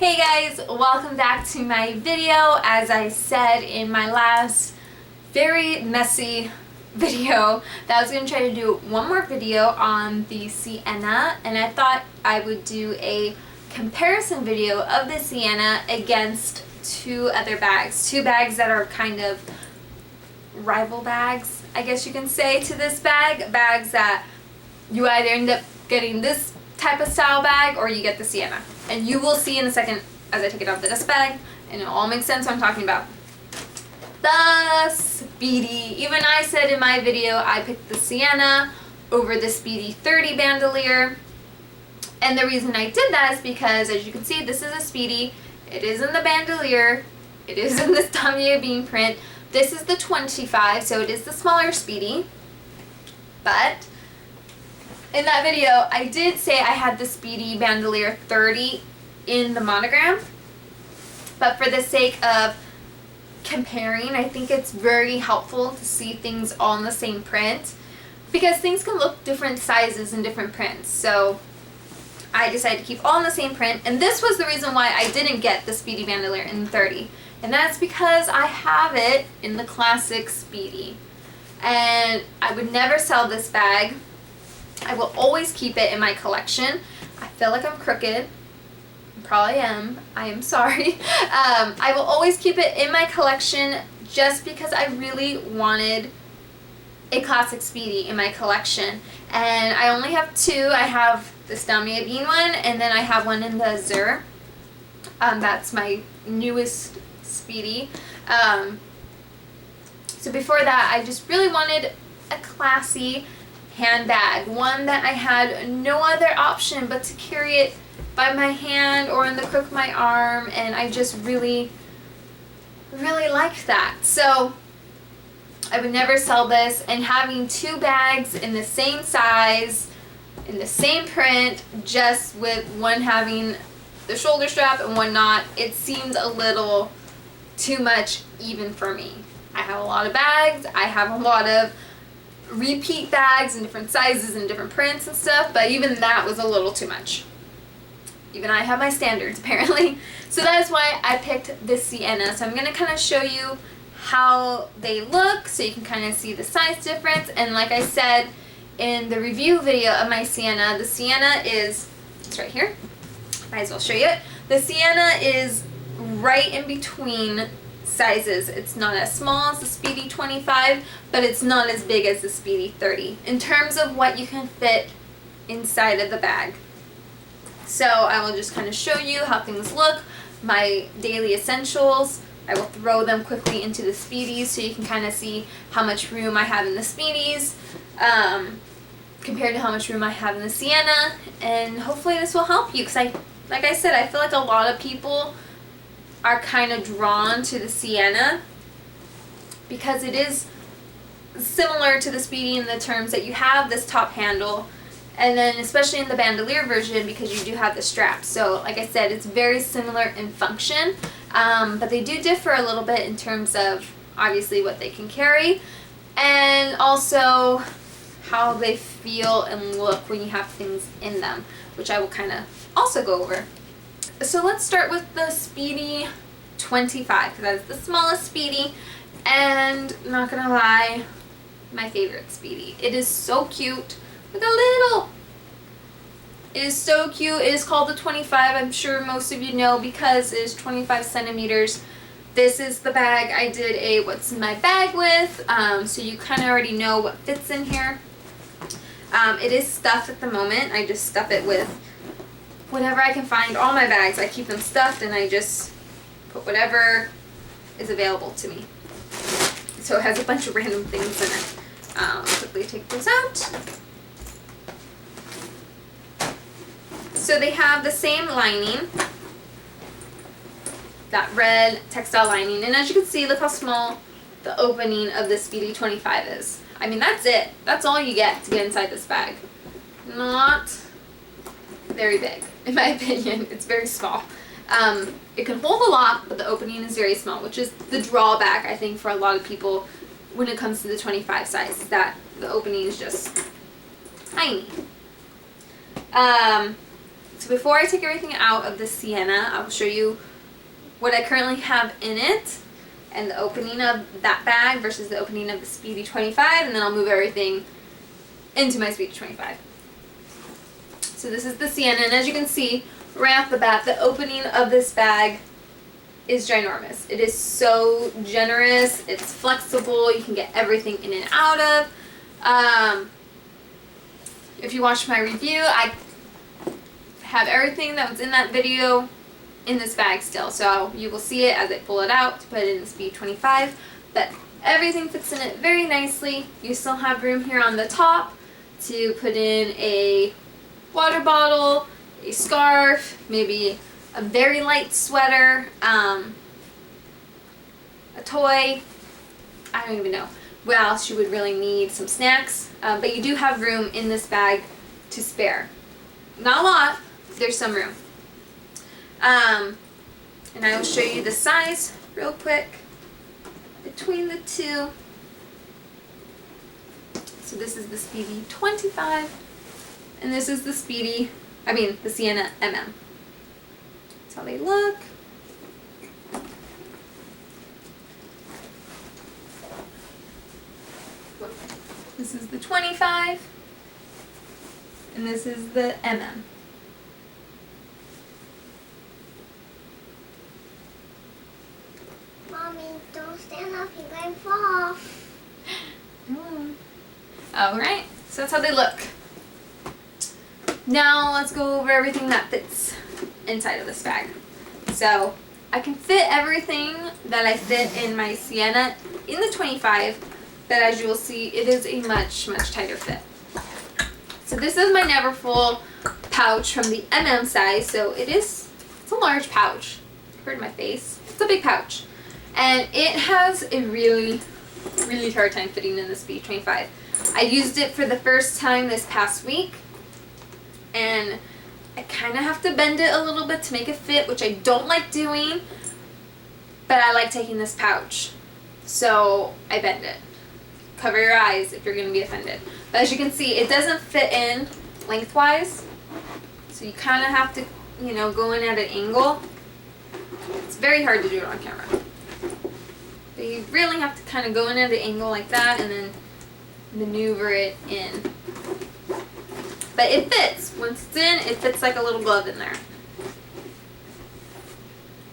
Hey guys, welcome back to my video. As I said in my last very messy video that I was going to try to do one more video on the Siena, and I thought I would do a comparison video of the Siena against two other bags. Two bags that are kind of rival bags, I guess you can say, to this bag. Bags that you either end up getting this type of style bag or you get the Siena. And you will see in a second as I take it out of the dust bag, and it all makes sense what I'm talking about. The Speedy. Even I said in my video I picked the Siena over the Speedy 30 bandolier. And the reason I did that is because, as you can see, this is a Speedy. It is in the bandolier. It is in this Damier bean print. This is the 25, so it is the smaller Speedy. But in that video, I did say I had the Speedy bandolier 30 in the monogram. But for the sake of comparing, I think it's very helpful to see things all in the same print, because things can look different sizes in different prints. So I decided to keep all in the same print, and this was the reason why I didn't get the Speedy bandolier in 30. And that's because I have it in the classic Speedy. And I would never sell this bag. I will always keep it in my collection. I feel like I'm crooked. Probably am. I am sorry. I will always keep it in my collection just because I really wanted a classic Speedy in my collection. And I only have two. I have this Damier bean one, and then I have one in the Azur. That's my newest Speedy. So before that, I just really wanted a classy handbag, one that I had no other option but to carry it by my hand or in the crook of my arm, and I just really liked that. So I would never sell this, and having two bags in the same size, in the same print, just with one having the shoulder strap and one not, it seemed a little too much even for me. I have a lot of bags, I have a lot of repeat bags in different sizes and different prints and stuff, but even that was a little too much. Even I have my standards, apparently. So that is why I picked this Siena. So I'm going to kind of show you how they look so you can kind of see the size difference. And like I said in the review video of my Siena, the Siena is, it's right here. Might as well show you it. The Siena is right in between sizes. It's not as small as the Speedy 25, but it's not as big as the Speedy 30 in terms of what you can fit inside of the bag. So I will just kind of show you how things look, my daily essentials. I will throw them quickly into the Speedies so you can kind of see how much room I have in the Speedies compared to how much room I have in the Siena, and hopefully this will help you, because like I said, I feel like a lot of people are kind of drawn to the Siena because it is similar to the Speedy in the terms that you have this top handle, and then especially in the bandolier version because you do have the strap. So like I said, it's very similar in function, but they do differ a little bit in terms of obviously what they can carry and also how they feel and look when you have things in them, which I will kind of also go over. So let's start with the Speedy 25, because that's the smallest Speedy, and not gonna lie, my favorite Speedy. It is so cute. Look how little. It is so cute. It is called the 25. I'm sure most of you know because it is 25 centimeters. This is the bag I did a what's in my bag with, so you kind of already know what fits in here. It is stuffed at the moment. I just stuff it with whatever I can find. All my bags, I keep them stuffed, and I just put whatever is available to me. So it has a bunch of random things in it. I'll quickly take those out. So they have the same lining, that red textile lining, and as you can see, look how small the opening of the Speedy 25 is. I mean, that's it. That's all you get to get inside this bag. Not very big, in my opinion. It's very small. It can hold a lot, but the opening is very small, which is the drawback, I think, for a lot of people when it comes to the 25 size, is that the opening is just tiny. So before I take everything out of the Siena, I will show you what I currently have in it and the opening of that bag versus the opening of the Speedy 25, and then I'll move everything into my Speedy 25. So this is the Siena, and as you can see right off the bat, the opening of this bag is ginormous. It is so generous, it's flexible, you can get everything in and out of. If you watched my review, I have everything that was in that video in this bag still, so you will see it as I pull it out to put it in the Speed 25, but everything fits in it very nicely. You still have room here on the top to put in a water bottle, a scarf, maybe a very light sweater, a toy. I don't even know what else you would really need, some snacks, but you do have room in this bag to spare. Not a lot, there's some room. And I will show you the size real quick between the two. So this is the Speedy 25, and this is the the Siena MM. That's how they look. This is the 25, and this is the MM. Mommy, don't stand up, you're going to fall. Alright, so that's how they look. Now let's go over everything that fits inside of this bag. So I can fit everything that I fit in my Siena in the 25, but as you will see, it is a much tighter fit. So this is my Neverfull pouch from the MM size, so it's a large pouch compared to my face. It's a big pouch. And it has a really hard time fitting in the Speed 25. I used it for the first time this past week, and I kind of have to bend it a little bit to make it fit, which I don't like doing, but I like taking this pouch. So I bend it. Cover your eyes if you're going to be offended. But as you can see, it doesn't fit in lengthwise, so you kind of have to, go in at an angle. It's very hard to do it on camera. But you really have to kind of go in at an angle like that and then maneuver it in. But it fits. Once it's in, it fits like a little glove in there.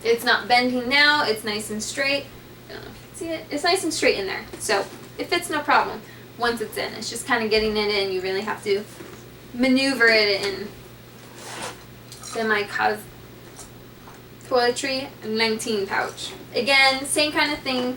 It's not bending now. It's nice and straight. I don't know if you can see it. It's nice and straight in there. So it fits no problem once it's in. It's just kind of getting it in. You really have to maneuver it in. Then my toiletry 19 pouch. Again, same kind of thing.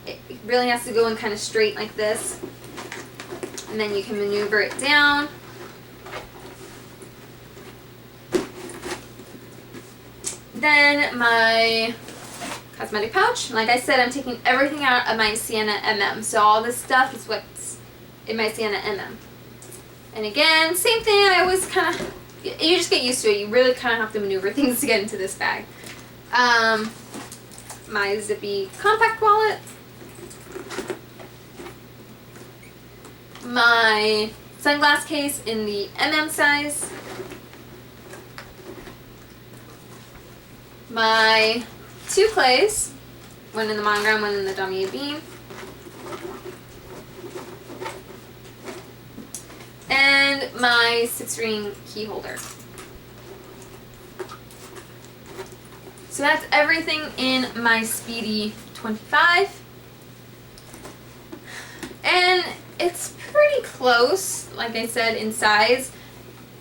It really has to go in kind of straight like this. And then you can maneuver it down. Then my cosmetic pouch. Like I said, I'm taking everything out of my Siena MM. So all this stuff is what's in my Siena MM. And again, same thing. I always kind of, you just get used to it. You really kind of have to maneuver things to get into this bag. My zippy compact wallet. My sunglass case in the MM size. My two clays, one in the monogram, one in the Damier Bean. And my 6-ring key holder. So that's everything in my Speedy 25. And it's pretty close, like I said, in size.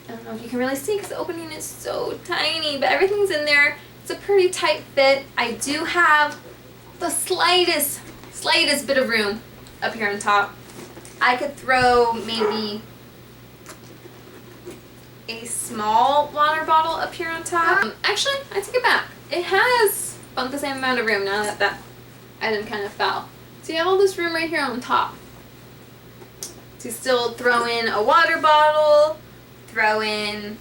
I don't know if you can really see because the opening is so tiny, but everything's in there. It's a pretty tight fit. I do have the slightest bit of room up here on top. I could throw maybe a small water bottle up here on top. Actually, I take it back. It has about the same amount of room now that that item kind of fell. So you have all this room right here on top to still throw in a water bottle, throw in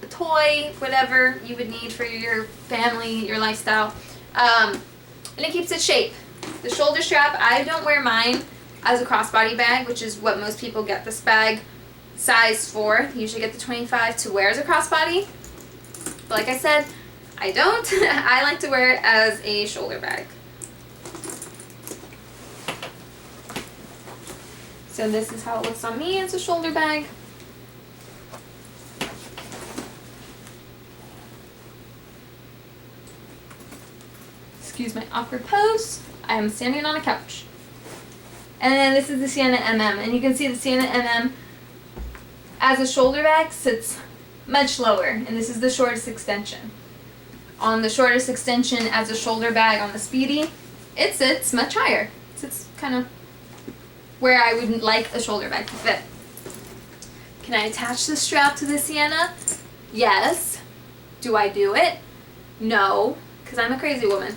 a toy, whatever you would need for your family, your lifestyle. And it keeps its shape. The shoulder strap, I don't wear mine as a crossbody bag, which is what most people get this bag size 4. You usually get the 25 to wear as a crossbody. But like I said, I don't. I like to wear it as a shoulder bag. So this is how it looks on me as a shoulder bag. Excuse my awkward pose. I am standing on a couch. And then this is the Siena MM. And you can see the Siena MM as a shoulder bag sits much lower. And this is the shortest extension. On the shortest extension as a shoulder bag on the Speedy, it sits much higher. It sits kind of where I would like a shoulder bag to fit. Can I attach the strap to the Siena? Yes. Do I do it? No, because I'm a crazy woman.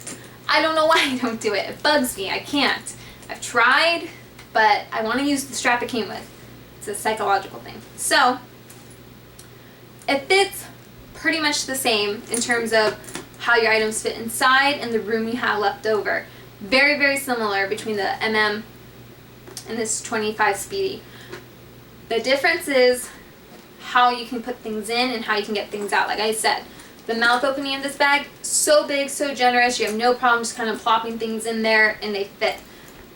I don't know why I don't do it. It bugs me. I can't. I've tried, but I want to use the strap it came with. It's a psychological thing. So, it fits pretty much the same in terms of how your items fit inside and the room you have left over. Very, very similar between the MM and this 25 Speedy. The difference is how you can put things in and how you can get things out. Like I said, the mouth opening of this bag, so big, so generous, you have no problem just kind of plopping things in there and they fit.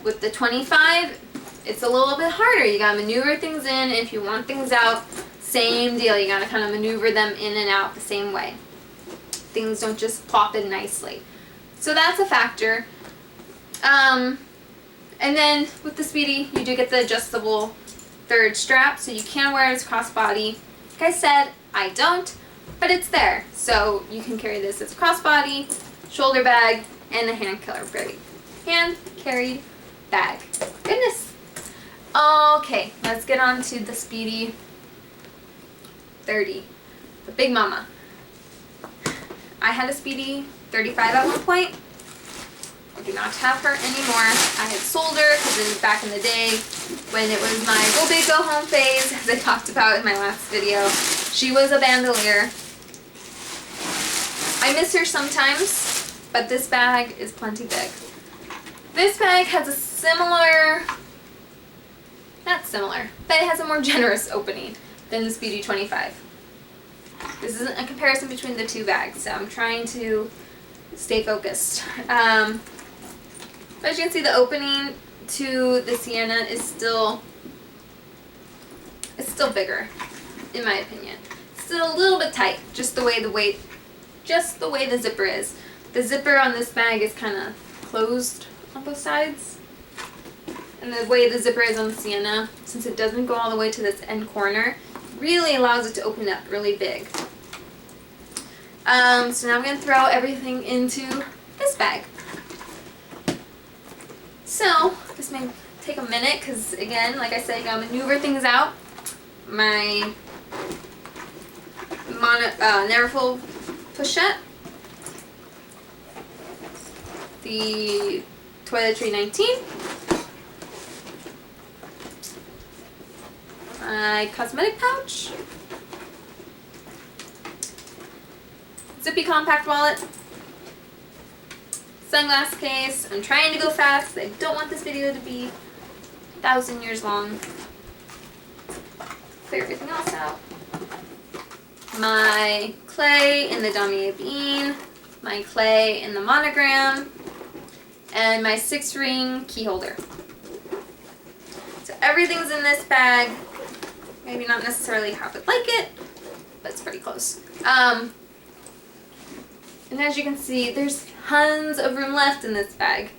With the 25, it's a little bit harder. You gotta maneuver things in, and if you want things out, same deal. You gotta kind of maneuver them in and out the same way. Things don't just plop in nicely. So that's a factor. And then with the Speedy, you do get the adjustable third strap, so you can wear it as crossbody. Like I said, I don't, but it's there. So you can carry this as a crossbody, shoulder bag, and a hand carried bag. Goodness. Okay, let's get on to the Speedy 30, the big mama. I had a Speedy 35 at one point. I do not have her anymore. I had sold her because it was back in the day when it was my go big go home phase, as I talked about in my last video. She was a bandolier. I miss her sometimes, but this bag is plenty big. This bag has a similar, not similar, but it has a more generous opening than the Speedy 25. This isn't a comparison between the two bags, so I'm trying to stay focused. But as you can see, the opening to the Siena is still bigger, in my opinion. Still a little bit tight, just the way the zipper is. The zipper on this bag is kind of closed on both sides. And the way the zipper is on the Siena, since it doesn't go all the way to this end corner, really allows it to open up really big. So now I'm going to throw everything into this bag. So this may take a minute because, again, like I said, you gotta maneuver things out. My Neverfull pochette, the Toiletry 19, my cosmetic pouch, zippy compact wallet, sunglass case. I'm trying to go fast because I don't want this video to be 1,000 years long. Clear everything else out. My clay in the Damier Bean, my clay in the monogram, and my 6-ring key holder. So everything's in this bag. Maybe not necessarily how I would like it, but it's pretty close. And as you can see, there's tons of room left in this bag.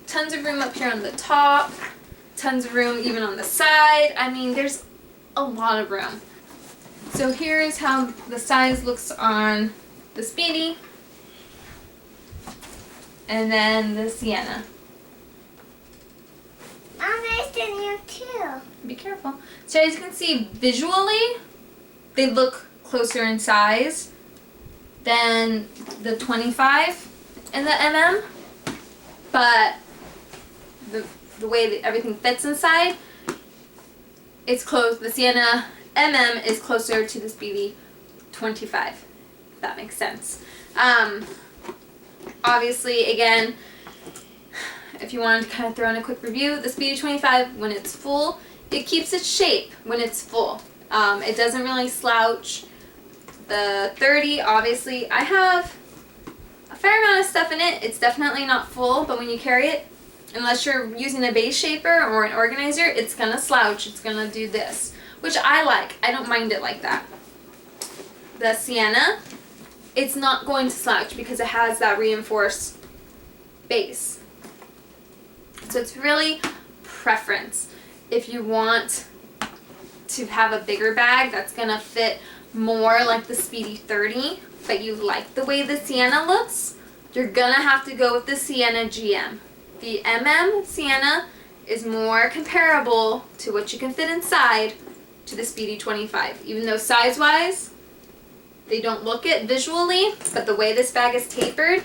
Tons of room up here on the top, tons of room even on the side. I mean, there's a lot of room. So here's how the size looks on the Speedy, and then the Siena. I'm nice in you too. Be careful. So as you can see, visually, they look closer in size than the 25 and the MM, but the way that everything fits inside, it's close. The Siena MM is closer to the Speedy 25, if that makes sense. Obviously, again, if you wanted to kind of throw in a quick review, the Speedy 25, when it's full, it keeps its shape when it's full. It doesn't really slouch. The 30, obviously, I have a fair amount of stuff in it. It's definitely not full, but when you carry it, unless you're using a base shaper or an organizer, it's gonna slouch. It's gonna do this, which I like. I don't mind it like that. The Siena, it's not going to slouch because it has that reinforced base. So it's really preference. If you want to have a bigger bag that's gonna fit more like the Speedy 30, but you like the way the Siena looks, you're gonna have to go with the Siena GM. The Siena is more comparable to what you can fit inside to the Speedy 25. Even though size-wise, they don't look it visually, but the way this bag is tapered,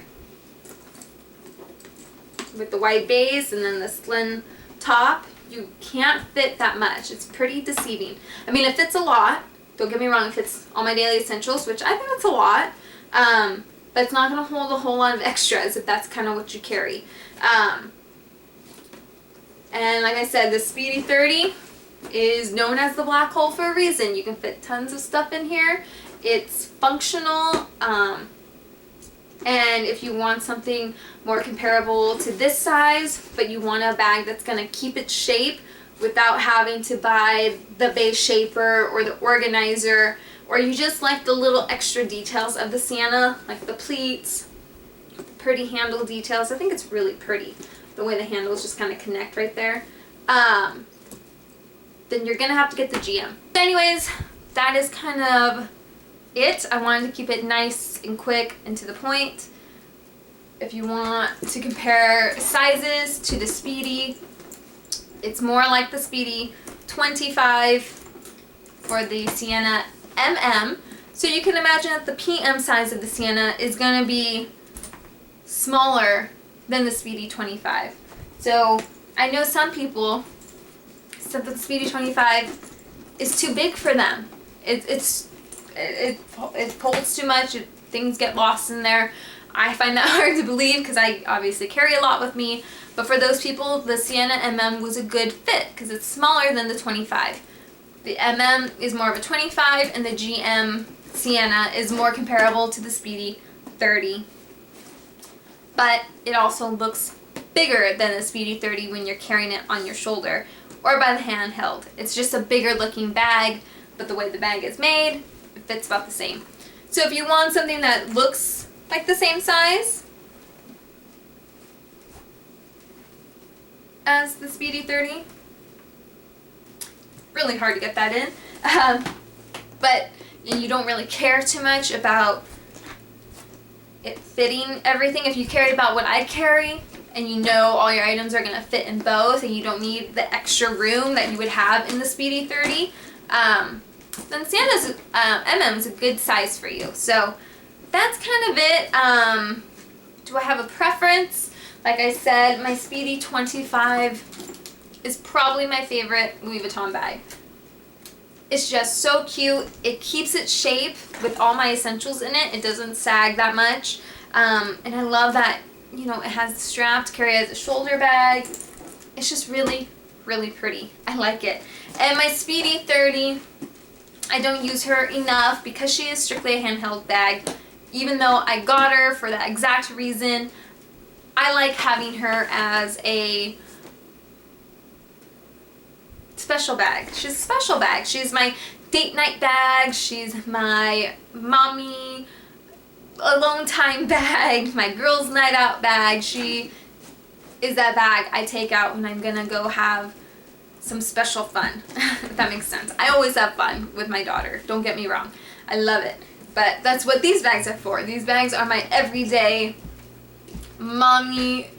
with the white base and then the slim top, you can't fit that much. It's pretty deceiving. I mean, it fits a lot. Don't get me wrong, it fits all my daily essentials, which I think that's a lot. But it's not going to hold a whole lot of extras if that's kind of what you carry. And like I said, the Speedy 30 is known as the black hole for a reason. You can fit tons of stuff in here. It's functional. And if you want something more comparable to this size, but you want a bag that's going to keep its shape without having to buy the base shaper or the organizer, or you just like the little extra details of the Siena, like the pleats, pretty handle details. I think it's really pretty, the way the handles just kind of connect right there. Then you're going to have to get the GM. But anyways, that is kind of it. I wanted to keep it nice and quick and to the point. If you want to compare sizes to the Speedy, it's more like the Speedy 25 for the Siena MM. So you can imagine that the PM size of the Siena is going to be smaller than the Speedy 25. So I know some people said that the Speedy 25 is too big for them. It holds too much. Things get lost in there. I find that hard to believe because I obviously carry a lot with me. But for those people, the Siena MM was a good fit because it's smaller than the 25. The MM is more of a 25 and the GM Siena is more comparable to the Speedy 30. But it also looks bigger than the Speedy 30 when you're carrying it on your shoulder or by the handheld. It's just a bigger looking bag, but the way the bag is made, it fits about the same. So if you want something that looks like the same size as the Speedy 30, really hard to get that in, but you don't really care too much about it fitting everything. If you carry about what I carry and you know all your items are going to fit in both and you don't need the extra room that you would have in the Speedy 30, then Siena's MM is a good size for you. So that's kind of it. Do I have a preference? Like I said, my Speedy 25 is probably my favorite Louis Vuitton bag. It's just so cute. It keeps its shape with all my essentials in it. It doesn't sag that much. And I love that, you know, it has the strap to carry as a shoulder bag. It's just really, really pretty. I like it. And my Speedy 30, I don't use her enough because she is strictly a handheld bag. Even though I got her for that exact reason, I like having her as a special bag. She's a special bag. She's my date night bag. She's my mommy alone time bag, my girls night out bag. She is that bag I take out when I'm gonna go have some special fun, if that makes sense. I always have fun with my daughter, don't get me wrong. I love it. But that's what these bags are for. These bags are my everyday mommy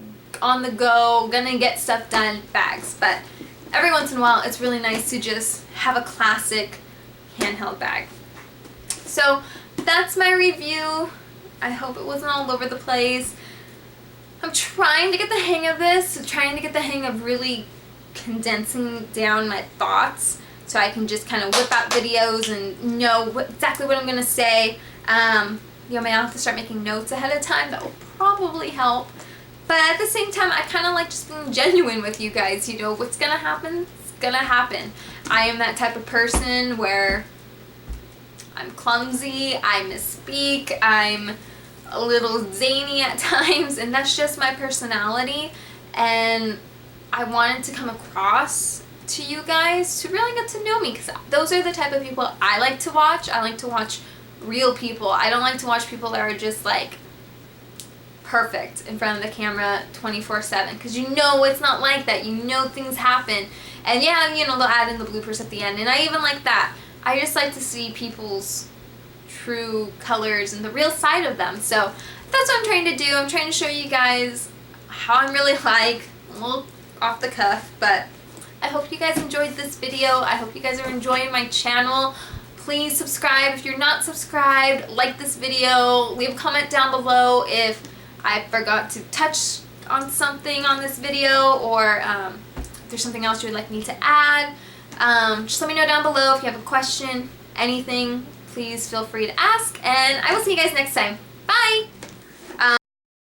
on the go, gonna get stuff done bags. But every once in a while it's really nice to just have a classic handheld bag. So that's my review. I hope it wasn't all over the place. I'm trying to get the hang of this. I'm trying to get the hang of really condensing down my thoughts so I can just kind of whip out videos and know exactly what I'm going to say. You know, I may have to start making notes ahead of time. That will probably help. But at the same time, I kind of like just being genuine with you guys. You know, what's going to happen? It's going to happen. I am that type of person where I'm clumsy, I misspeak, I'm a little zany at times, and that's just my personality. And I wanted to come across to you guys to really get to know me, because those are the type of people I like to watch. I like to watch real people. I don't like to watch people that are just like perfect in front of the camera 24/7, because you know it's not like that. You know things happen, and yeah, you know, they'll add in the bloopers at the end, and I even like that. I just like to see people's true colors and the real side of them. So that's what I'm trying to do. I'm trying to show you guys how I'm really like, a little off the cuff, but I hope you guys enjoyed this video. I hope you guys are enjoying my channel. Please subscribe if you're not subscribed. Like this video. Leave a comment down below if I forgot to touch on something on this video, or if there's something else you would like me to add. Just let me know down below if you have a question, anything. Please feel free to ask, and I will see you guys next time. Bye!